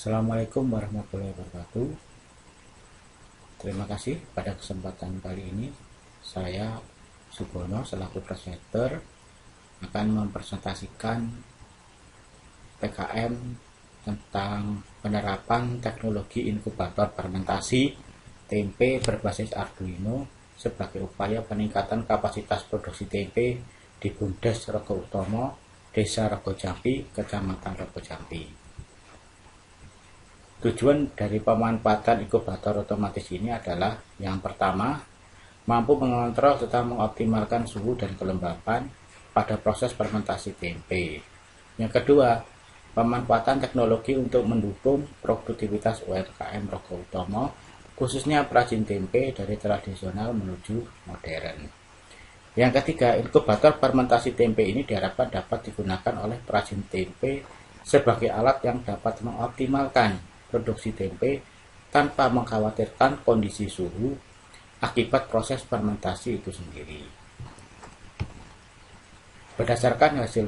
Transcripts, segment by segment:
Assalamualaikum warahmatullahi wabarakatuh. Terima kasih. Pada kesempatan kali ini saya Subono selaku presenter akan mempresentasikan PKM tentang penerapan teknologi inkubator fermentasi tempe berbasis Arduino sebagai upaya peningkatan kapasitas produksi tempe di Bumdes Rego Utomo, Desa Rego Jampi, Kecamatan Rego Jampi. Tujuan dari pemanfaatan inkubator otomatis ini adalah yang pertama, mampu mengontrol serta mengoptimalkan suhu dan kelembapan pada proses fermentasi tempe. Yang kedua, pemanfaatan teknologi untuk mendukung produktivitas UMKM Rego Utomo, khususnya perajin tempe dari tradisional menuju modern. Yang ketiga, inkubator fermentasi tempe ini diharapkan dapat digunakan oleh perajin tempe sebagai alat yang dapat mengoptimalkan produksi tempe tanpa mengkhawatirkan kondisi suhu akibat proses fermentasi itu sendiri. Berdasarkan hasil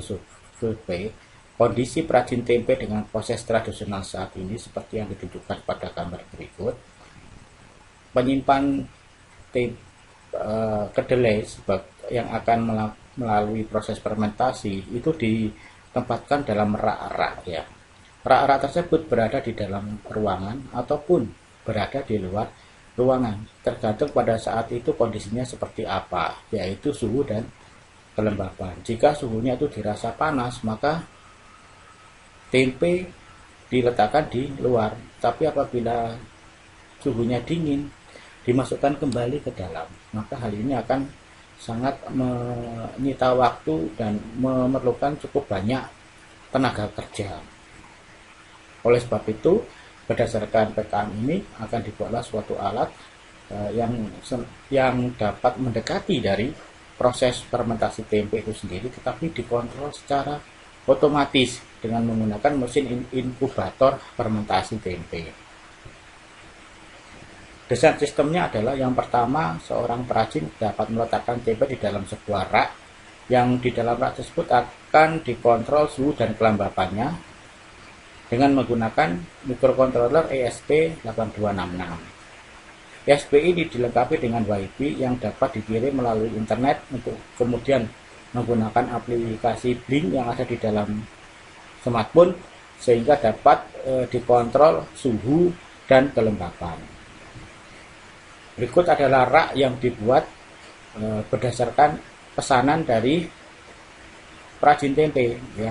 survei, kondisi perajin tempe dengan proses tradisional saat ini seperti yang ditunjukkan pada gambar berikut. Penyimpan kedelai yang akan melalui proses fermentasi itu ditempatkan dalam rak-rak ya. Rak-rak tersebut berada di dalam ruangan ataupun berada di luar ruangan, tergantung pada saat itu kondisinya seperti apa, yaitu suhu dan kelembapan. Jika suhunya itu dirasa panas, maka tempe diletakkan di luar, tapi apabila suhunya dingin, dimasukkan kembali ke dalam. Maka hal ini akan sangat menyita waktu dan memerlukan cukup banyak tenaga kerja. Oleh sebab itu, berdasarkan PKM ini akan dibuatlah suatu alat yang dapat mendekati dari proses fermentasi tempe itu sendiri, tetapi dikontrol secara otomatis dengan menggunakan mesin inkubator fermentasi tempe. Desain sistemnya adalah yang pertama, seorang perajin dapat meletakkan tempe di dalam sebuah rak, yang di dalam rak tersebut akan dikontrol suhu dan kelembapannya dengan menggunakan mikrokontroler ESP8266. ESP ini dilengkapi dengan WiFi yang dapat dikirim melalui internet untuk kemudian menggunakan aplikasi Blink yang ada di dalam smartphone sehingga dapat dikontrol suhu dan kelembapan. Berikut adalah rak yang dibuat berdasarkan pesanan dari perajin tempe ya.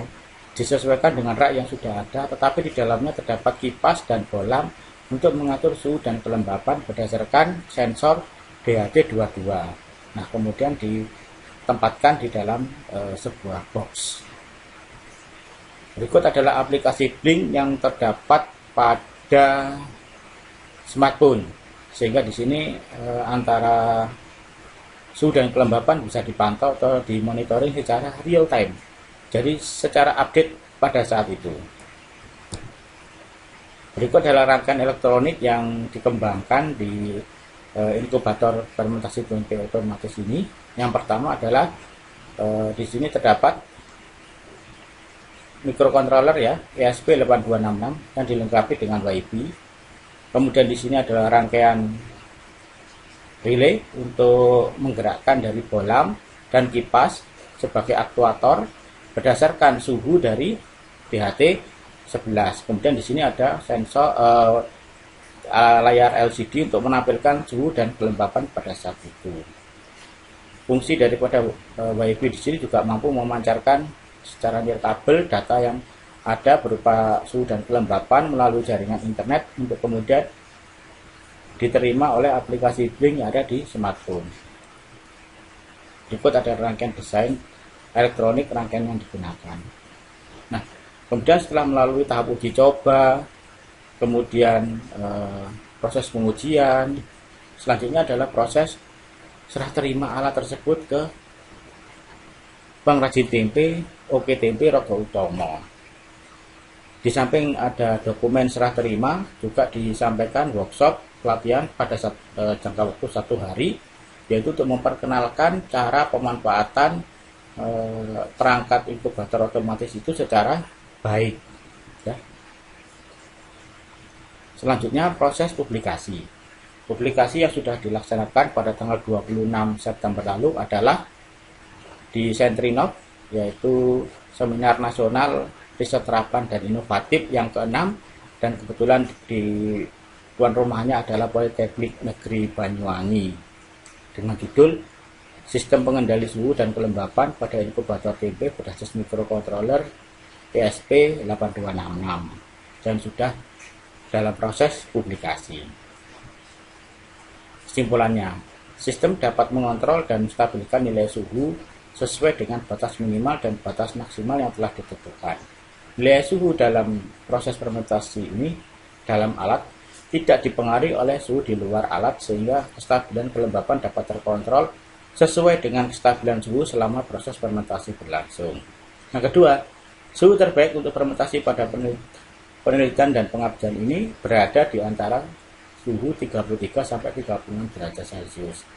Disesuaikan dengan rak yang sudah ada, tetapi di dalamnya terdapat kipas dan bohlam untuk mengatur suhu dan kelembapan berdasarkan sensor DHT22. Nah, kemudian ditempatkan di dalam sebuah box. Berikut adalah aplikasi Blink yang terdapat pada smartphone, sehingga di sini antara suhu dan kelembapan bisa dipantau atau dimonitoring secara real time. Jadi secara update pada saat itu. Berikut adalah rangkaian elektronik yang dikembangkan di inkubator fermentasi tempe otomatis ini. Yang pertama adalah di sini terdapat mikrokontroler ya, ESP8266 yang dilengkapi dengan WiFi. Kemudian di sini adalah rangkaian relay untuk menggerakkan dari bohlam dan kipas sebagai aktuator berdasarkan suhu dari DHT11. Kemudian di sini ada sensor layar LCD untuk menampilkan suhu dan kelembapan pada saat itu. Fungsi daripada WiFi di sini juga mampu memancarkan secara nirkabel data yang ada berupa suhu dan kelembapan melalui jaringan internet untuk kemudian diterima oleh aplikasi Blink yang ada di smartphone. Berikut ada rangkaian desain elektronik rangkaian yang digunakan. Nah, kemudian setelah melalui tahap uji coba, kemudian proses pengujian, selanjutnya adalah proses serah terima alat tersebut ke pengrajin tempe OK Tempe Rego Utomo. Di samping ada dokumen serah terima, juga disampaikan workshop pelatihan pada jangka waktu 1 hari, yaitu untuk memperkenalkan cara pemanfaatan perangkat inkubator otomatis itu secara baik ya. Selanjutnya proses publikasi. Publikasi yang sudah dilaksanakan pada tanggal 26 September lalu adalah di Sentrinov, yaitu Seminar Nasional Riset Terapan dan Inovatif yang ke-6, dan kebetulan di tuan rumahnya adalah Politeknik Negeri Banyuwangi dengan judul Sistem Pengendali Suhu dan Kelembapan pada Inkubator Tempe Berbasis Microcontroller ESP8266 dan sudah dalam proses publikasi. Kesimpulannya, sistem dapat mengontrol dan menstabilkan nilai suhu sesuai dengan batas minimal dan batas maksimal yang telah ditentukan. Nilai suhu dalam proses fermentasi ini dalam alat tidak dipengaruhi oleh suhu di luar alat, sehingga kestabilan kelembapan dapat terkontrol sesuai dengan kestabilan suhu selama proses fermentasi berlangsung. Yang kedua, suhu terbaik untuk fermentasi pada penelitian dan pengabdian ini berada di antara suhu 33 sampai 36 derajat Celcius.